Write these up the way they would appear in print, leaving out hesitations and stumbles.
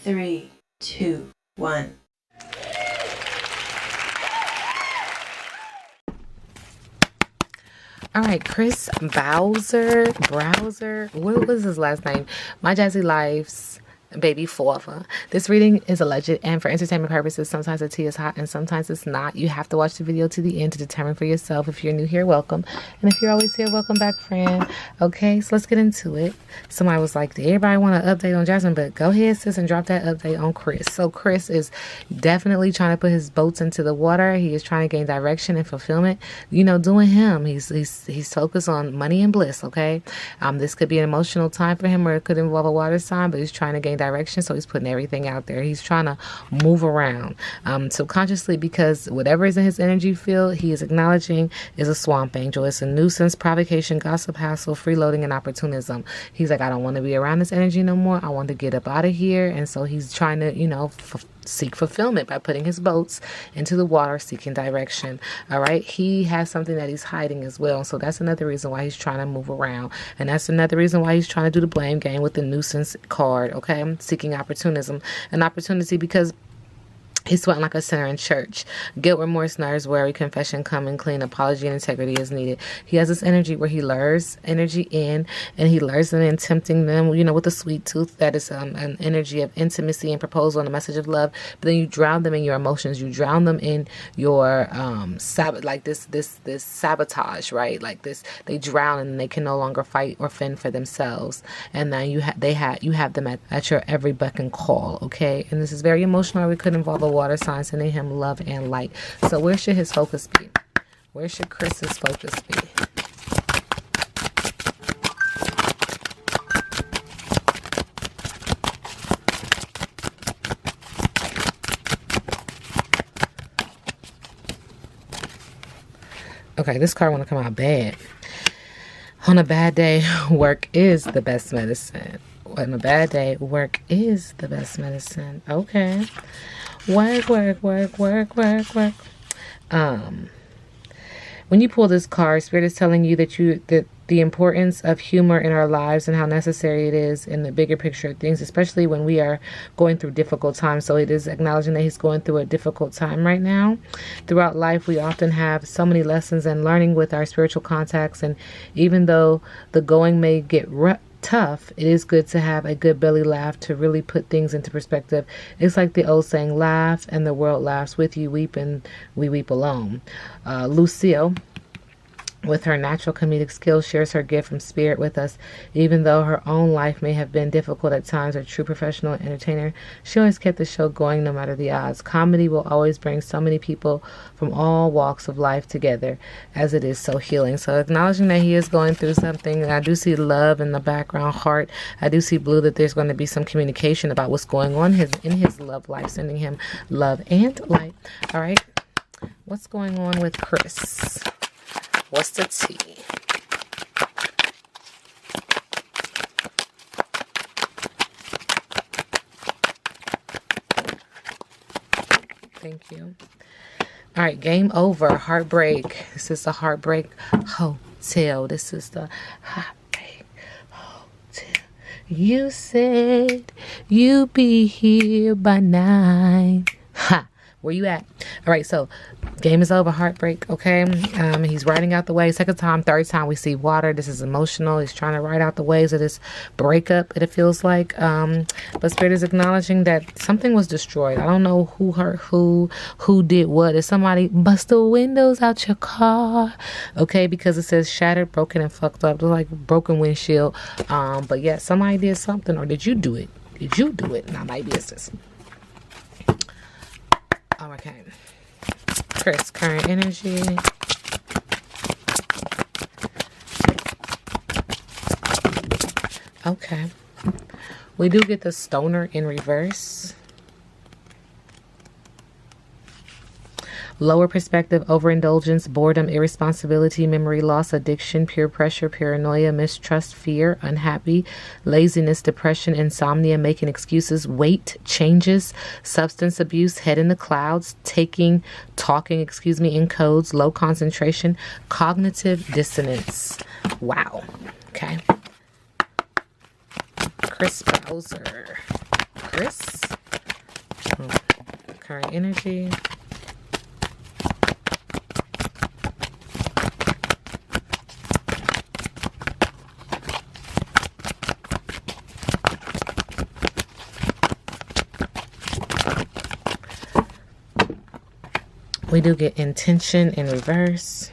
3, 2, 1. All right, Chris Browser. What was his last name? My Jazzy Life's baby father. This reading is alleged and for entertainment purposes. Sometimes the tea is hot and sometimes it's not. You have to watch the video to the end to determine for yourself. If you're new here, welcome. And if you're always here, welcome back, friend. Okay, so let's get into it. Somebody was like, did everybody want to update on Jasmine? But go ahead, sis, and drop that update on Chris. So Chris is definitely trying to put his boats into the water. He is trying to gain direction and fulfillment. You know, doing him. He's focused on money and bliss, okay? This could be an emotional time for him or it could involve a water sign, but he's trying to gain direction, so he's putting everything out there. He's trying to move around subconsciously, because whatever is in his energy field, he is acknowledging is a swamp angel. It's a nuisance, provocation, gossip, hassle, freeloading, and opportunism. He's like, I don't want to be around this energy no more. I want to get up out of here. And so he's trying to, seek fulfillment by putting his boats into the water, seeking direction. All right. He has something that he's hiding as well. So that's another reason why he's trying to move around. And that's another reason why he's trying to do the blame game with the nuisance card. Okay. Seeking opportunism, an opportunity, because he's sweating like a sinner in church. Guilt, remorse, nerves, worry, confession, come and clean, apology, and integrity is needed. He has this energy where he lures energy in, and he lures them in, tempting them, with a sweet tooth. That is an energy of intimacy and proposal and a message of love. But then you drown them in your emotions. You drown them in your this sabotage, right? They drown and they can no longer fight or fend for themselves. And then you have them at your every beck and call. Okay, and this is very emotional. We could involve a water sign sending him love and light. So where should his focus be? Where should Chris's focus be? Okay, this card want to come out bad. On a bad day, work is the best medicine. On a bad day, work is the best medicine. Okay. Work. When you pull this card, Spirit is telling you that the importance of humor in our lives and how necessary it is in the bigger picture of things, especially when we are going through difficult times. So it is acknowledging that he's going through a difficult time right now. Throughout life, we often have so many lessons and learning with our spiritual contacts. And even though the going may get tough, it is good to have a good belly laugh to really put things into perspective. It's like the old saying, laugh and the world laughs with you, weep and we weep alone. Lucille, with her natural comedic skills, shares her gift from spirit with us. Even though her own life may have been difficult at times, a true professional entertainer, she always kept the show going no matter the odds. Comedy will always bring so many people from all walks of life together, as it is so healing. So acknowledging that he is going through something. I do see love in the background, heart. I do see blue, that there's going to be some communication about what's going on in his love life, sending him love and light. All right. What's going on with Chris? What's the tea? Thank you. All right, game over. Heartbreak. This is the Heartbreak Hotel. This is the Heartbreak Hotel. You said you'd be here by 9. Ha! Where you at? All right, so game is over. Heartbreak. Okay. He's riding out the waves. Second time, third time, we see water. This is emotional. He's trying to ride out the waves of this breakup, it feels like. But Spirit is acknowledging that something was destroyed. I don't know who hurt who did what. If somebody bust the windows out your car, okay, because it says shattered, broken, and fucked up. It's like broken windshield. But yeah, somebody did something, or did you do it? Now maybe it's this. Oh, okay. Chris, current energy. Okay. We do get the Stoner in reverse. Lower perspective, overindulgence, boredom, irresponsibility, memory loss, addiction, peer pressure, paranoia, mistrust, fear, unhappy, laziness, depression, insomnia, making excuses, weight changes, substance abuse, head in the clouds, talking in codes, low concentration, cognitive dissonance. Wow. Okay. Chris Bowser. Chris current energy. We do get intention in reverse.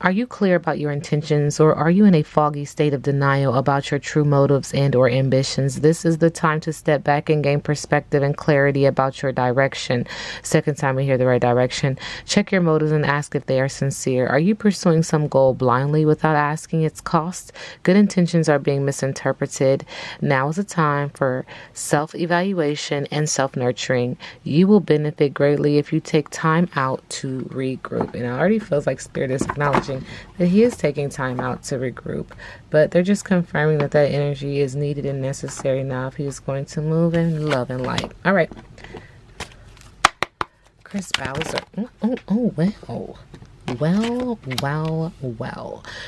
Are you clear about your intentions, or are you in a foggy state of denial about your true motives and or ambitions? This is the time to step back and gain perspective and clarity about your direction. Second time we hear the right direction. Check your motives and ask if they are sincere. Are you pursuing some goal blindly without asking its cost? Good intentions are being misinterpreted. Now is the time for self-evaluation and self-nurturing. You will benefit greatly if you take time out to regroup. And it already feels like Spirit is acknowledging that he is taking time out to regroup, but they're just confirming that that energy is needed and necessary now if he is going to move in love and light. All right, Chris Bowser. Well.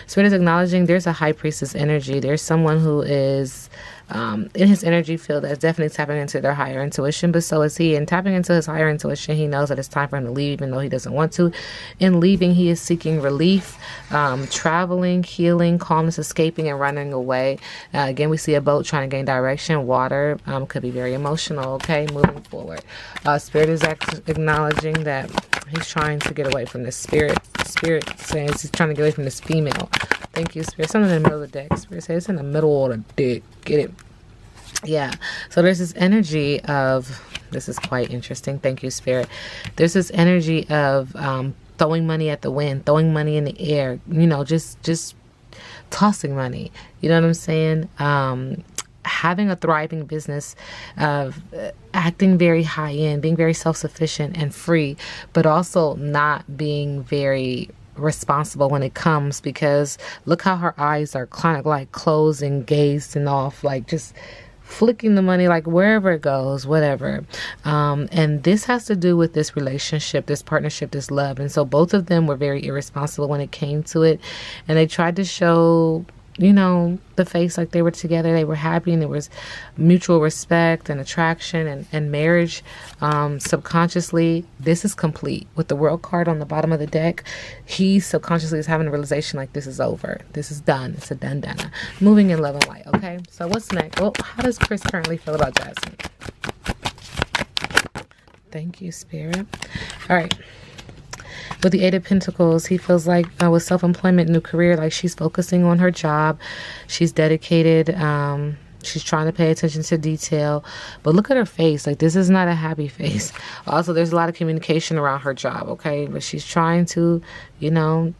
Spirit is acknowledging there's a high priestess energy. There's someone who is in his energy field that's definitely tapping into their higher intuition, but so is he. And tapping into his higher intuition, he knows that it's time for him to leave, even though he doesn't want to. In leaving, he is seeking relief, traveling, healing, calmness, escaping, and running away. Again, we see a boat trying to gain direction. Water could be very emotional. Okay, moving forward. Spirit is acknowledging that he's trying to get away from this spirit. Spirit says he's trying to get away from this female. Thank you, Spirit. Something in the middle of the deck. Spirit says it's in the middle of the deck. Get it? Yeah. So there's this energy of, this is quite interesting. Thank you, Spirit. There's this energy of throwing money at the wind, throwing money in the air, you know, just tossing money. You know what I'm saying? Having a thriving business, of acting very high end, being very self-sufficient and free, but also not being very responsible when it comes, because look how her eyes are kind of like closed and gazed and off, like just flicking the money like wherever it goes, whatever. And this has to do with this relationship, this partnership, this love. And so both of them were very irresponsible when it came to it, and they tried to show, you know, the face like they were together, they were happy, and there was mutual respect and attraction and marriage. Subconsciously, this is complete. With the World card on the bottom of the deck, he subconsciously is having a realization like this is over. This is done. It's a done. Moving in love and light. Okay, so what's next? Well, how does Chris currently feel about Jasmine? Thank you, Spirit. All right. With the Eight of Pentacles, he feels like with self-employment, new career, like she's focusing on her job. She's dedicated. She's trying to pay attention to detail. But look at her face. Like, this is not a happy face. Also, there's a lot of communication around her job, okay? But she's trying to, you know,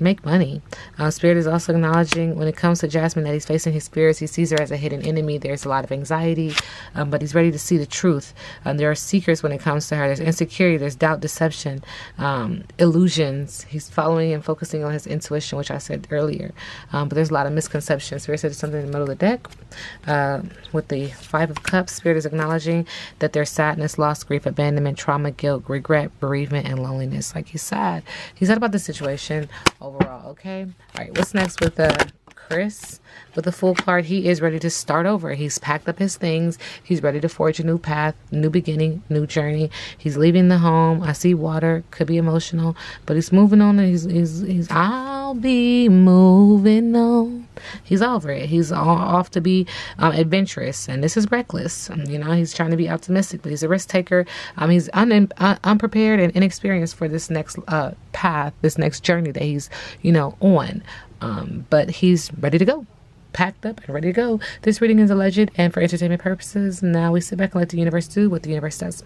make money. Spirit is also acknowledging when it comes to Jasmine that he's facing his spirits. He sees her as a hidden enemy. There's a lot of anxiety, but he's ready to see the truth. There are seekers when it comes to her. There's insecurity, there's doubt, deception, illusions. He's following and focusing on his intuition, which I said earlier. But there's a lot of misconceptions. Spirit said something in the middle of the deck. With the Five of Cups, Spirit is acknowledging that there's sadness, loss, grief, abandonment, trauma, guilt, regret, bereavement, and loneliness. Like, he's sad. He's sad about the situation overall. Okay. All right. What's next with Chris? With the Fool card, he is ready to start over. He's packed up his things. He's ready to forge a new path, new beginning, new journey. He's leaving the home. I see water. Could be emotional, but he's moving on. And he's I'll be moving on. He's over it. He's off to be adventurous, and this is reckless. You know, he's trying to be optimistic, but he's a risk taker. He's unprepared and inexperienced for this next path, this next journey that he's, you know, on. But he's ready to go, packed up and ready to go. This reading is alleged and for entertainment purposes. Now we sit back and let the universe do what the universe does.